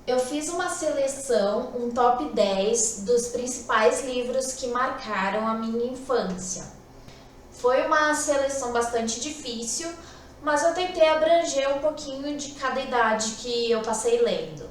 Eu fiz uma seleção, um top 10 dos principais livros que marcaram a minha infância. Foi uma seleção bastante difícil, mas eu tentei abranger um pouquinho de cada idade que eu passei lendo.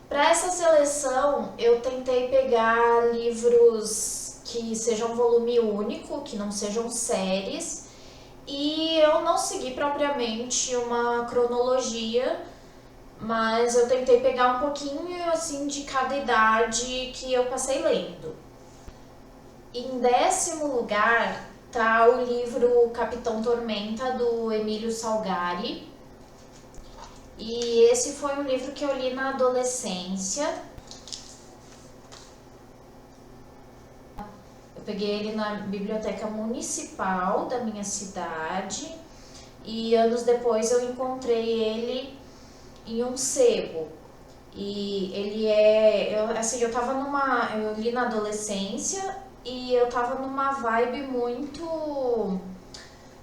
Para essa seleção, eu tentei pegar livros que sejam volume único, que não sejam séries, e eu não segui propriamente uma cronologia, mas eu tentei pegar um pouquinho assim de cada idade que eu passei lendo. Em 10º lugar tá o livro Capitão Tormenta, do Emílio Salgari. E esse foi um livro que eu li na adolescência. Eu peguei ele na biblioteca municipal da minha cidade e anos depois eu encontrei ele em um sebo. E ele eu li na adolescência e eu tava numa vibe muito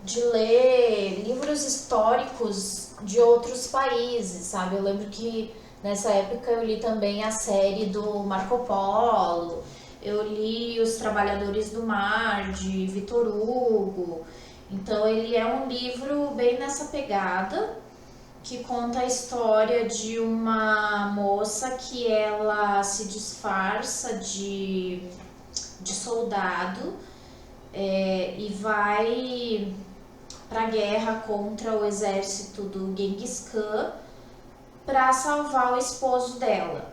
de ler livros históricos de outros países, sabe? Eu lembro que nessa época eu li também a série do Marco Polo, eu li Os Trabalhadores do Mar, de Victor Hugo. Então ele é um livro bem nessa pegada, que conta a história de uma moça que ela se disfarça de soldado e vai para a guerra contra o exército do Genghis Khan para salvar o esposo dela.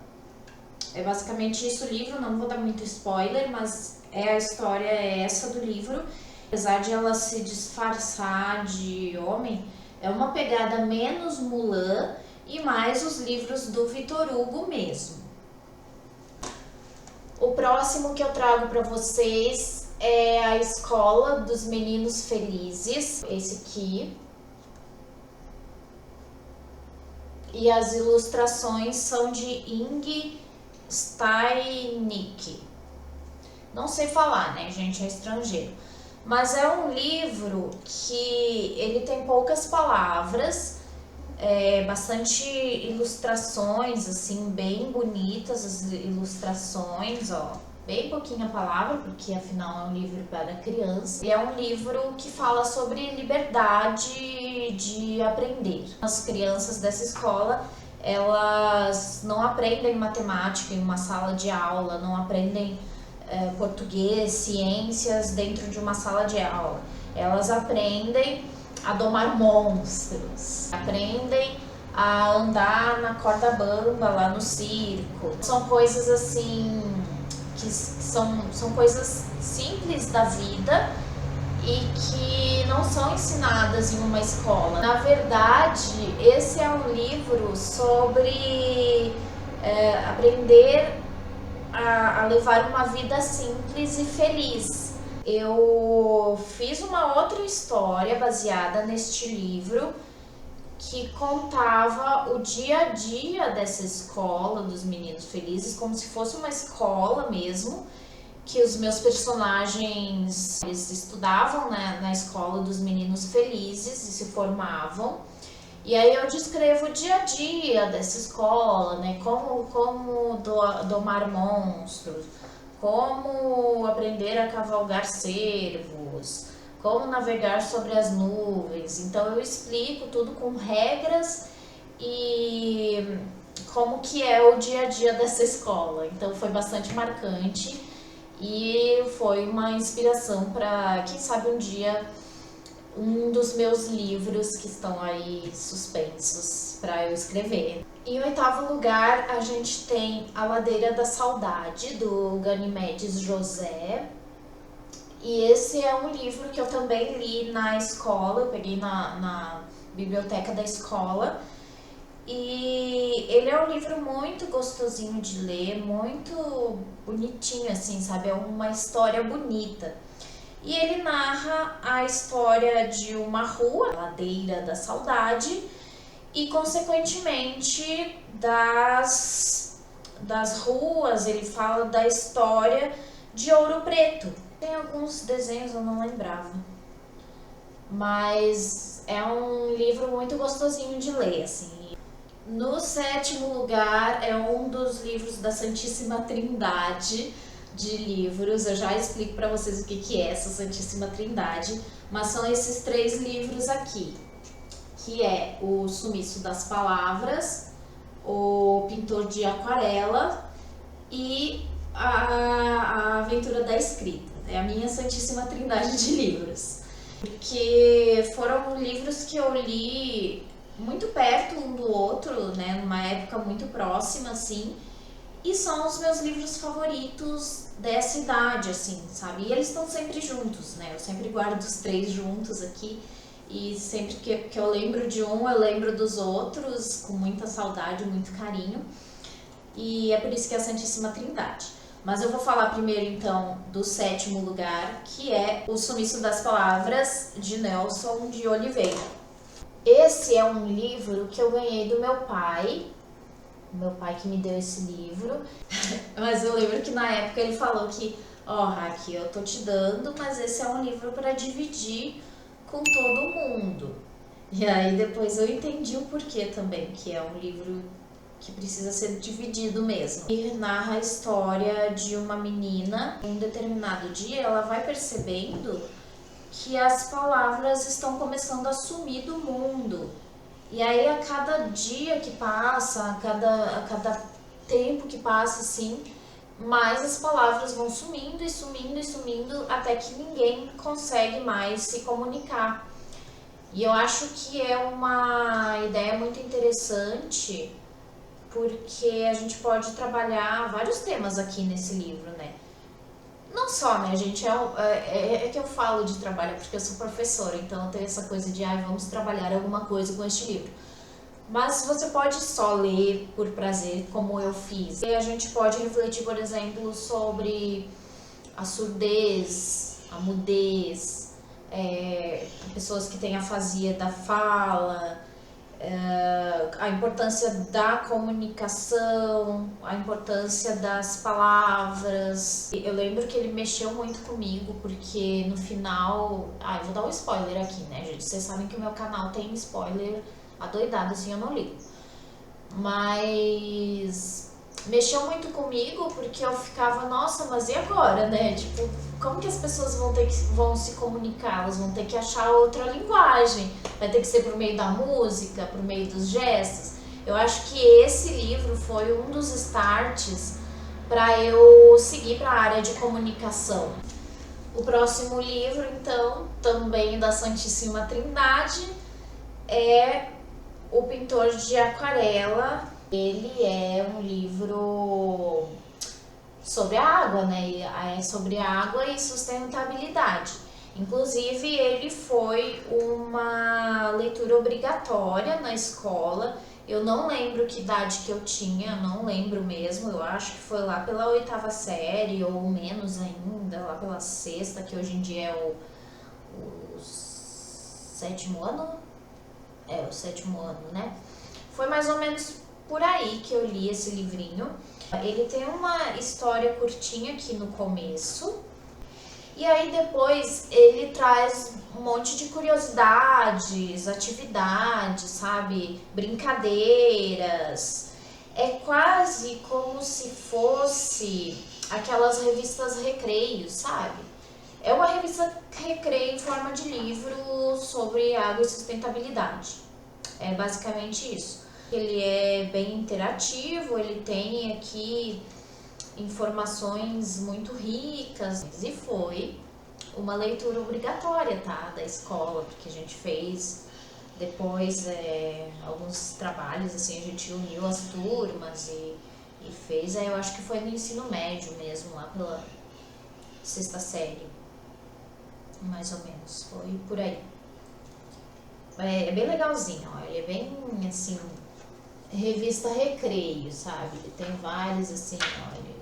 É basicamente isso o livro, não vou dar muito spoiler, mas a história é essa do livro. Apesar de ela se disfarçar de homem, é uma pegada menos Mulan e mais os livros do Victor Hugo mesmo. O próximo que eu trago para vocês é A Escola dos Meninos Felizes, esse aqui. E as ilustrações são de Ing Steynick. Não sei falar, né, gente, é estrangeiro. Mas é um livro que ele tem poucas palavras, bastante ilustrações, assim, bem bonitas as ilustrações, ó. Bem pouquinha palavra, porque afinal é um livro para criança. E é um livro que fala sobre liberdade de aprender. As crianças dessa escola, elas não aprendem matemática em uma sala de aula, não aprendem português, ciências dentro de uma sala de aula. Elas aprendem a domar monstros, aprendem a andar na corda bamba lá no circo. São coisas assim que são coisas simples da vida e que não são ensinadas em uma escola. Na verdade, esse é um livro sobre aprender a levar uma vida simples e feliz. Eu fiz uma outra história baseada neste livro que contava o dia a dia dessa escola dos Meninos Felizes, como se fosse uma escola mesmo, que os meus personagens eles estudavam, né, na escola dos Meninos Felizes e se formavam. E aí eu descrevo o dia a dia dessa escola, né? Como domar monstros, como aprender a cavalgar cervos, como navegar sobre as nuvens. Então eu explico tudo com regras e como que é o dia a dia dessa escola. Então foi bastante marcante e foi uma inspiração para, quem sabe um dia, um dos meus livros que estão aí suspensos para eu escrever. Em 8º lugar, a gente tem A Ladeira da Saudade, do Ganimedes José. E esse é um livro que eu também li na escola, eu peguei na biblioteca da escola. E ele é um livro muito gostosinho de ler, muito bonitinho, assim, sabe? É uma história bonita. E ele narra a história de uma rua, a Ladeira da Saudade, e consequentemente das ruas. Ele fala da história de Ouro Preto. Tem alguns desenhos, eu não lembrava. Mas é um livro muito gostosinho de ler, assim. No sétimo lugar é um dos livros da Santíssima Trindade de livros. Eu já explico para vocês o que é essa Santíssima Trindade, mas são esses 3 livros aqui, que é o Sumiço das Palavras, o Pintor de Aquarela e a Aventura da Escrita. É a minha Santíssima Trindade de livros, porque foram livros que eu li muito perto um do outro, né, numa época muito próxima, assim, e são os meus livros favoritos dessa idade, assim, sabe? E eles estão sempre juntos, né? Eu sempre guardo os 3 juntos aqui, e sempre que eu lembro de um, eu lembro dos outros, com muita saudade, muito carinho, e é por isso que é a Santíssima Trindade. Mas eu vou falar primeiro, então, do 7º lugar, que é O Sumiço das Palavras, de Nelson de Oliveira. Esse é um livro que eu ganhei do meu pai que me deu esse livro. Mas eu lembro que na época ele falou que, Raquel, eu tô te dando, mas esse é um livro para dividir com todo mundo. E aí depois eu entendi o porquê também, que é um livro que precisa ser dividido mesmo. E narra a história de uma menina. Em um determinado dia ela vai percebendo que as palavras estão começando a sumir do mundo. E aí a cada dia que passa, a cada tempo que passa, assim, mais as palavras vão sumindo e sumindo e sumindo, até que ninguém consegue mais se comunicar. E eu acho que é uma ideia muito interessante, porque a gente pode trabalhar vários temas aqui nesse livro, né? Não só, né, gente, é que eu falo de trabalho porque eu sou professora, então eu tenho essa coisa de, vamos trabalhar alguma coisa com este livro. Mas você pode só ler por prazer, como eu fiz. E a gente pode refletir, por exemplo, sobre a surdez, a mudez, pessoas que têm afasia da fala, a importância da comunicação, a importância das palavras. Eu lembro que ele mexeu muito comigo, porque no final... eu vou dar um spoiler aqui, né, gente? Vocês sabem que o meu canal tem spoiler adoidado, assim, eu não ligo. Mas mexeu muito comigo, porque eu ficava, nossa, mas e agora, né? Tipo, como que as pessoas vão se comunicar? Elas vão ter que achar outra linguagem. Vai ter que ser por meio da música, por meio dos gestos. Eu acho que esse livro foi um dos starts para eu seguir para a área de comunicação. O próximo livro, então, também da Santíssima Trindade, é O Pintor de Aquarela. Ele é um livro sobre a água, né? É sobre água e sustentabilidade. Inclusive, ele foi uma leitura obrigatória na escola. Eu não lembro que idade que eu tinha, não lembro mesmo. Eu acho que foi lá pela 8ª série, ou menos ainda, lá pela 6ª, que hoje em dia é o 7º ano. É, o 7º ano, né? Foi mais ou menos por aí que eu li esse livrinho. Ele tem uma história curtinha aqui no começo, e aí depois ele traz um monte de curiosidades, atividades, sabe? Brincadeiras. É quase como se fosse aquelas revistas Recreio, sabe? É uma revista Recreio em forma de livro sobre água e sustentabilidade. É basicamente isso. Ele é bem interativo, ele tem aqui informações muito ricas, e foi uma leitura obrigatória, tá, da escola, porque a gente fez depois alguns trabalhos, assim, a gente uniu as turmas e fez, eu acho que foi no ensino médio mesmo, lá pela 6ª série, mais ou menos, foi por aí. É bem legalzinho, ó, ele é bem, assim, revista Recreio, sabe? Ele tem vários, assim, olha,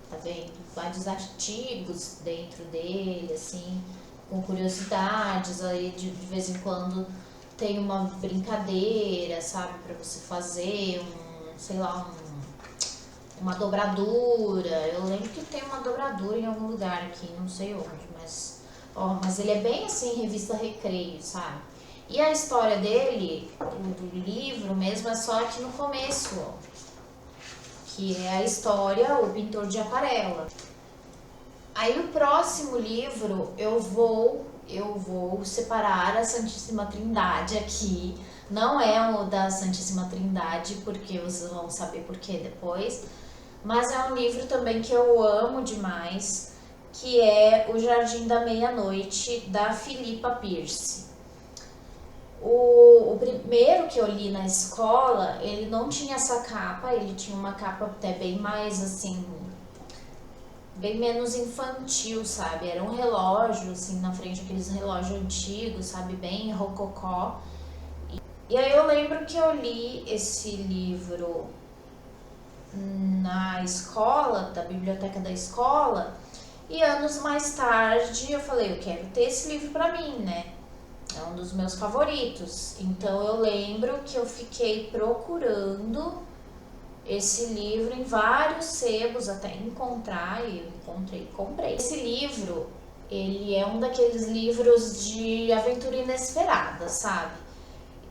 tá vendo? Vários artigos dentro dele, assim, com curiosidades, aí de vez em quando tem uma brincadeira, sabe? Pra você fazer sei lá, uma dobradura. Eu lembro que tem uma dobradura em algum lugar aqui, não sei onde, mas, ó, mas ele é bem assim, revista Recreio, sabe? E a história dele, do livro mesmo, é só aqui no começo, ó, que é a história O Pintor de Aquarela. Aí o próximo livro eu vou separar a Santíssima Trindade aqui. Não é o da Santíssima Trindade, porque vocês vão saber por que depois. Mas é um livro também que eu amo demais, que é O Jardim da Meia-Noite, da Philippa Pierce. O primeiro que eu li na escola, ele não tinha essa capa, ele tinha uma capa até bem mais assim, bem menos infantil, sabe? Era um relógio, assim, na frente, aqueles relógios antigos, sabe? Bem rococó. E aí eu lembro que eu li esse livro na escola, da biblioteca da escola, e anos mais tarde eu falei, eu quero ter esse livro pra mim, né? É um dos meus favoritos. Então eu lembro que eu fiquei procurando esse livro em vários sebos até encontrar, e eu encontrei e comprei. Esse livro, ele é um daqueles livros de aventura inesperada, sabe?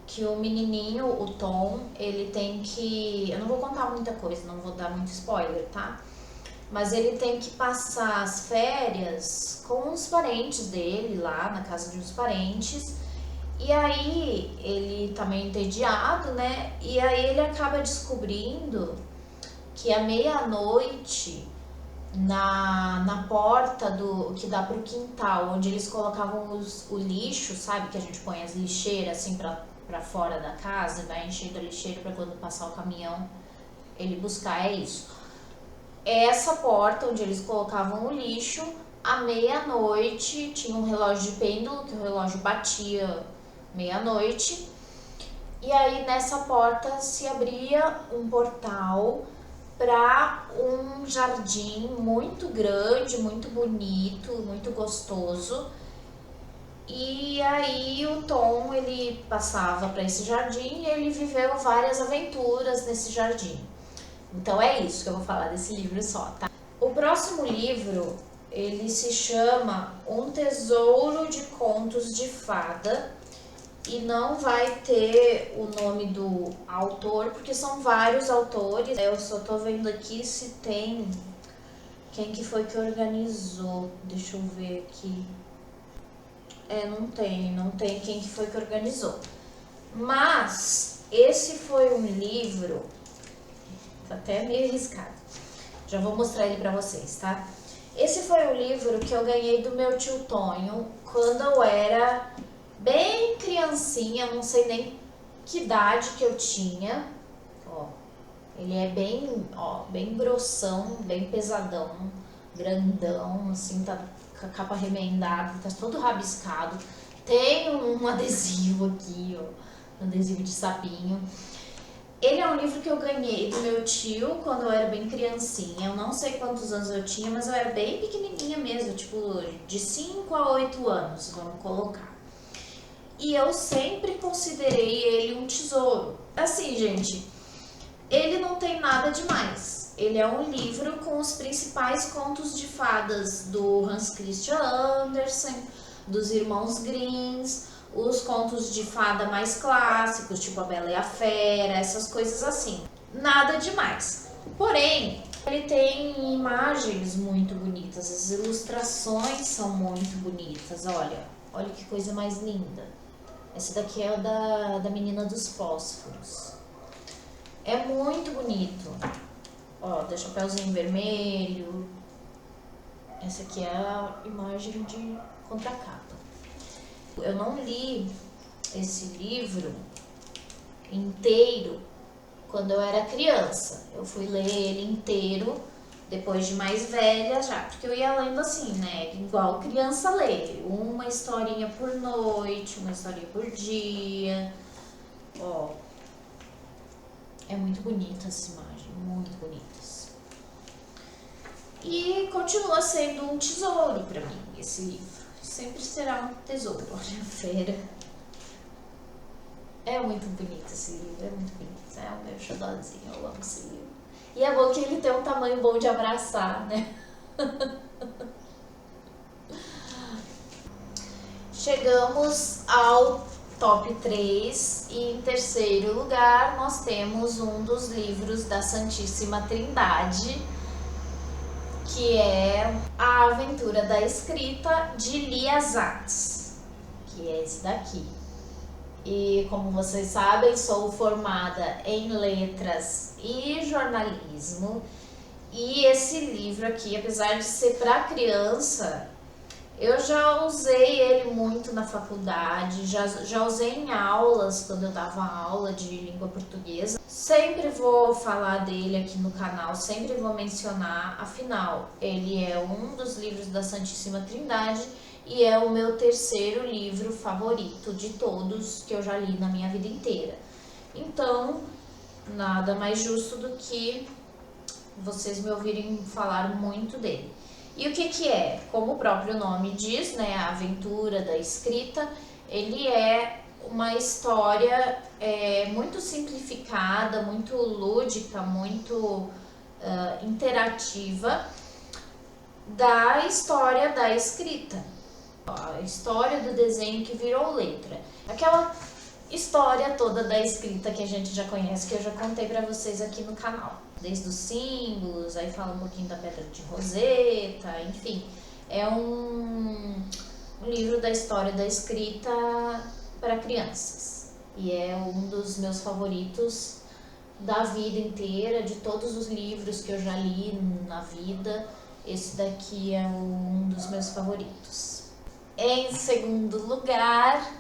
Que o menininho, o Tom, ele tem que... Eu não vou contar muita coisa, não vou dar muito spoiler, tá? Mas ele tem que passar as férias com os parentes dele lá, na casa de uns parentes. E aí ele tá meio entediado, né? E aí ele acaba descobrindo que à meia-noite, na porta do que dá pro quintal, onde eles colocavam o lixo, sabe? Que a gente põe as lixeiras assim pra fora da casa, vai enchendo a lixeira pra quando passar o caminhão ele buscar, é isso. Essa porta onde eles colocavam o lixo, à meia-noite tinha um relógio de pêndulo, que o relógio batia meia-noite, e aí nessa porta se abria um portal para um jardim muito grande, muito bonito, muito gostoso. E aí o Tom, ele passava para esse jardim e ele viveu várias aventuras nesse jardim. Então é isso que eu vou falar desse livro só, tá? O próximo livro, ele se chama Um Tesouro de Contos de Fada, e não vai ter o nome do autor, porque são vários autores. Eu só tô vendo aqui se tem quem que foi que organizou. Deixa eu ver aqui. Não tem quem que foi que organizou. Mas esse foi um livro, tá até meio arriscado. Já vou mostrar ele pra vocês, tá? Esse foi um livro que eu ganhei do meu tio Tonho quando eu era bem criancinha, não sei nem que idade que eu tinha. Ó, ele é bem grossão, bem pesadão, grandão, assim, tá com a capa remendada, tá todo rabiscado. Tem um adesivo aqui, ó, um adesivo de sapinho. Ele é um livro que eu ganhei do meu tio quando eu era bem criancinha. Eu não sei quantos anos eu tinha, mas eu era bem pequenininha mesmo, tipo de 5 a 8 anos, vamos colocar. E eu sempre considerei ele um tesouro. Assim, gente, ele não tem nada demais. Ele é um livro com os principais contos de fadas do Hans Christian Andersen, dos irmãos Grimm, os contos de fada mais clássicos, tipo A Bela e a Fera, essas coisas assim. Nada demais. Porém, ele tem imagens muito bonitas, as ilustrações são muito bonitas, olha que coisa mais linda. Esse daqui é o da menina dos fósforos. É muito bonito. Ó, tem chapéuzinho vermelho. Essa aqui é a imagem de contracapa. Eu não li esse livro inteiro quando eu era criança. Eu fui ler ele inteiro depois de mais velha já, porque eu ia lendo assim, né? Igual criança lê. Uma historinha por noite, uma historinha por dia. Ó, é muito bonita essa imagem, muito bonitas. E continua sendo um tesouro pra mim, esse livro. Sempre será um tesouro. Olha a fera. É muito bonito esse livro, é muito bonito. É o meu xodózinho, eu amo esse livro. E é bom que ele tem um tamanho bom de abraçar, né? Chegamos ao top 3 e em terceiro lugar nós temos um dos livros da Santíssima Trindade, que é A Aventura da Escrita, de Lia Zatz, que é esse daqui. E como vocês sabem, sou formada em letras e jornalismo, e esse livro aqui, apesar de ser para criança, eu já usei ele muito na faculdade, já usei em aulas, quando eu dava aula de língua portuguesa. Sempre vou falar dele aqui no canal, sempre vou mencionar, afinal, ele é um dos livros da Santíssima Trindade e é o meu terceiro livro favorito de todos que eu já li na minha vida inteira. Então, nada mais justo do que vocês me ouvirem falar muito dele. E o que que é? Como o próprio nome diz, né, a aventura da escrita, ele é uma história muito simplificada, muito lúdica, muito interativa da história da escrita. A história do desenho que virou letra. Aquela história toda da escrita que a gente já conhece, que eu já contei pra vocês aqui no canal. Desde os símbolos, aí fala um pouquinho da pedra de Roseta, enfim. É um livro da história da escrita para crianças. E é um dos meus favoritos da vida inteira, de todos os livros que eu já li na vida. Esse daqui é um dos meus favoritos. Em segundo lugar,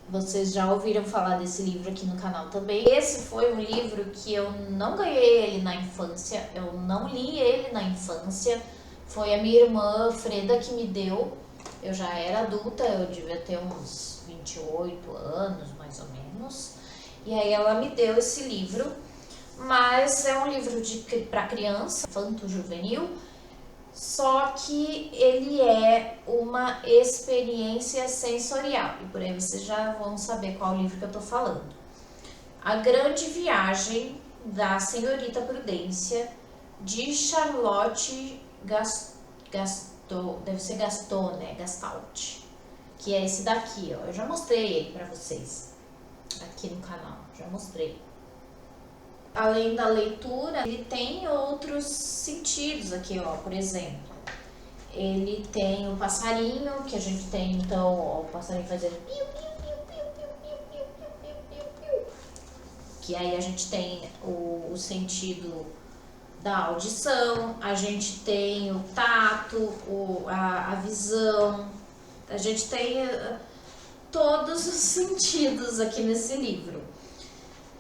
vocês já ouviram falar desse livro aqui no canal também. Esse foi um livro que eu não ganhei ele na infância, eu não li ele na infância. Foi a minha irmã Freda que me deu. Eu já era adulta, eu devia ter uns 28 anos, mais ou menos. E aí ela me deu esse livro, mas é um livro para criança, infanto-juvenil. Só que ele é uma experiência sensorial. E por aí vocês já vão saber qual livro que eu tô falando. A Grande Viagem da Senhorita Prudência, de Charlotte deve ser Gaston, né? Gastalt. Que é esse daqui, ó. Eu já mostrei ele pra vocês aqui no canal. Já mostrei. Além da leitura, ele tem outros sentidos aqui, ó, por exemplo. Ele tem o passarinho, que a gente tem, então, ó, o passarinho fazendo piu, piu, piu, piu, piu, piu, piu, piu, piu, piu. Que aí a gente tem o sentido da audição, a gente tem o tato, a visão, a gente tem todos os sentidos aqui nesse livro.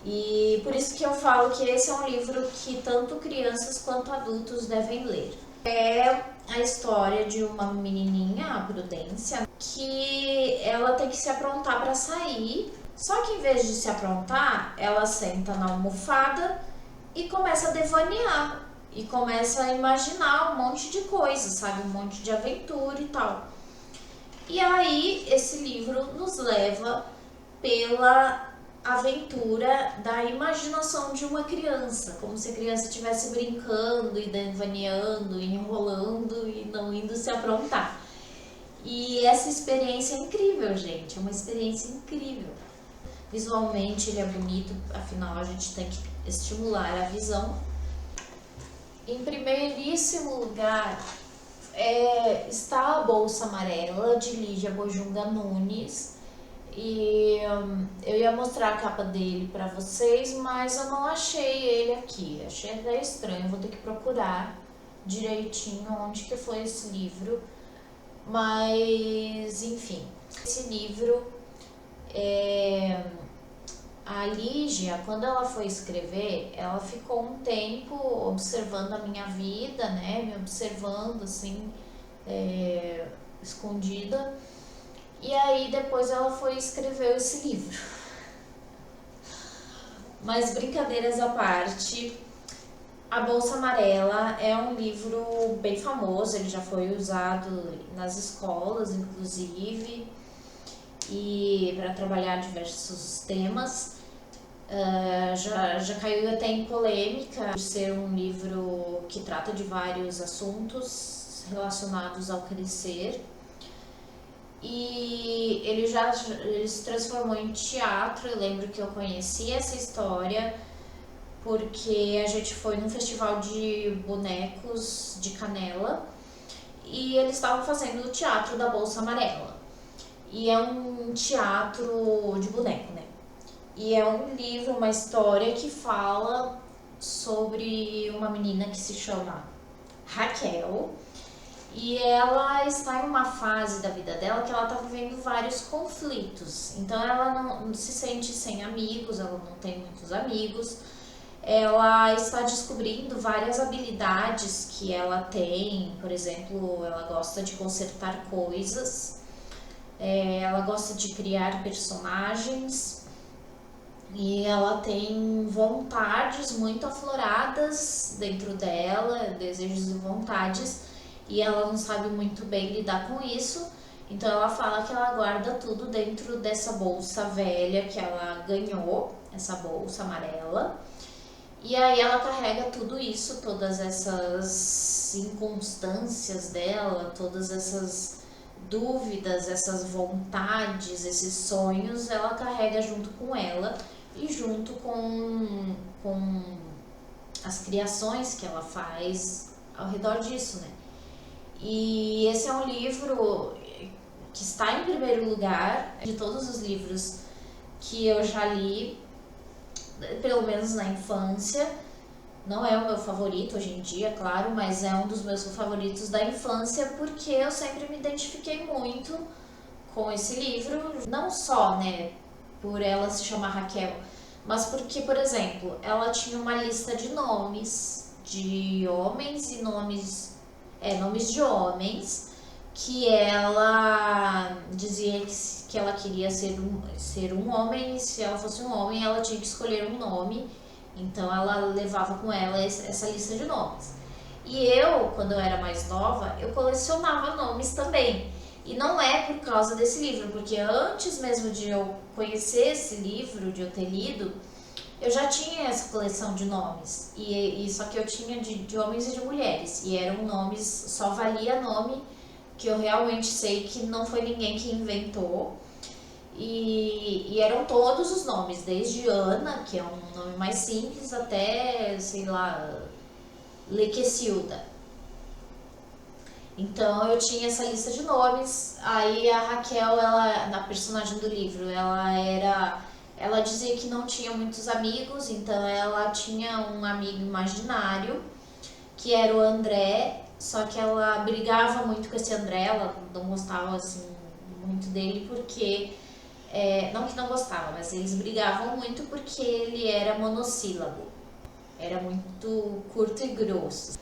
E por isso que eu falo que esse é um livro que tanto crianças quanto adultos devem ler. É a história de uma menininha, a Prudência, que ela tem que se aprontar para sair. Só que em vez de se aprontar, ela senta na almofada e começa a devanear. E começa a imaginar um monte de coisas, sabe? Um monte de aventura e tal. E aí esse livro nos leva pela aventura da imaginação de uma criança, como se a criança estivesse brincando e devaneando, e enrolando e não indo se aprontar. E essa experiência é incrível, gente, é uma experiência incrível. Visualmente ele é bonito, afinal a gente tem que estimular a visão. Em primeiríssimo lugar está A Bolsa Amarela, de Lígia Bojunga Nunes. E eu ia mostrar a capa dele pra vocês, mas eu não achei ele aqui. Achei até estranho, vou ter que procurar direitinho onde que foi esse livro. Mas, enfim, esse livro, a Lígia, quando ela foi escrever, ela ficou um tempo observando a minha vida, né? Me observando, assim, escondida. E aí depois ela foi escrever esse livro. Mas brincadeiras à parte, A Bolsa Amarela é um livro bem famoso, ele já foi usado nas escolas, inclusive, e para trabalhar diversos temas. Já caiu até em polêmica por ser um livro que trata de vários assuntos relacionados ao crescer. E ele se transformou em teatro. Eu lembro que eu conheci essa história porque a gente foi num festival de bonecos de Canela e eles estavam fazendo o teatro da Bolsa Amarela. E é um teatro de boneco, né? E é um livro, uma história que fala sobre uma menina que se chama Raquel. E ela está em uma fase da vida dela que ela está vivendo vários conflitos. Então ela não se sente sem amigos, ela não tem muitos amigos. Ela está descobrindo várias habilidades que ela tem. Por exemplo, ela gosta de consertar coisas, ela gosta de criar personagens e ela tem vontades muito afloradas dentro dela, desejos e vontades, e ela não sabe muito bem lidar com isso. Então ela fala que ela guarda tudo dentro dessa bolsa velha que ela ganhou, essa bolsa amarela. E aí ela carrega tudo isso, todas essas inconstâncias dela, todas essas dúvidas, essas vontades, esses sonhos, ela carrega junto com ela e junto com as criações que ela faz ao redor disso, né? E esse é um livro que está em primeiro lugar de todos os livros que eu já li, pelo menos na infância. Não é o meu favorito hoje em dia, claro, mas é um dos meus favoritos da infância porque eu sempre me identifiquei muito com esse livro. Não só, né, por ela se chamar Raquel, mas porque, por exemplo, ela tinha uma lista de nomes de homens e nomes de homens que ela dizia que ela queria ser um homem, e se ela fosse um homem ela tinha que escolher um nome. Então ela levava com ela essa lista de nomes. E eu, quando eu era mais nova, eu colecionava nomes também. E não é por causa desse livro, porque antes mesmo de eu conhecer esse livro, de eu ter lido, eu já tinha essa coleção de nomes. E só que eu tinha de homens e de mulheres. E eram nomes, só valia nome que eu realmente sei que não foi ninguém que inventou. E eram todos os nomes, desde Ana, que é um nome mais simples, até, sei lá, Lequecilda. Então eu tinha essa lista de nomes. Aí a Raquel, ela, na personagem do livro, ela dizia que não tinha muitos amigos, então ela tinha um amigo imaginário, que era o André, só que ela brigava muito com esse André, ela não gostava assim muito dele porque... não que não gostava, mas eles brigavam muito porque ele era monossílabo. Era muito curto e grosso.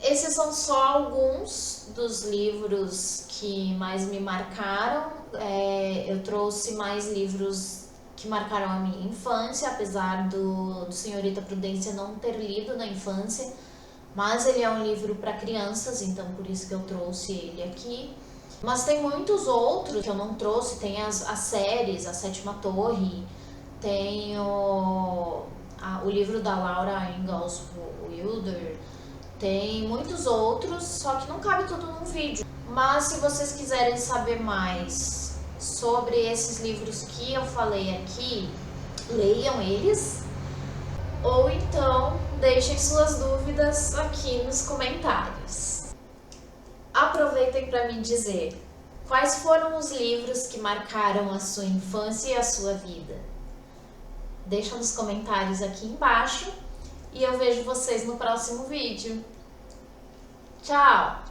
Esses são só alguns dos livros que mais me marcaram. Eu trouxe mais livros que marcaram a minha infância, apesar do Senhorita Prudência não ter lido na infância, mas ele é um livro para crianças, então por isso que eu trouxe ele aqui. Mas tem muitos outros que eu não trouxe, tem as séries, A Sétima Torre, tem o livro da Laura Ingalls Wilder, tem muitos outros, só que não cabe tudo num vídeo. Mas se vocês quiserem saber mais sobre esses livros que eu falei aqui, leiam eles, ou então deixem suas dúvidas aqui nos comentários. Aproveitem para me dizer quais foram os livros que marcaram a sua infância e a sua vida. Deixa nos comentários aqui embaixo e eu vejo vocês no próximo vídeo. Tchau!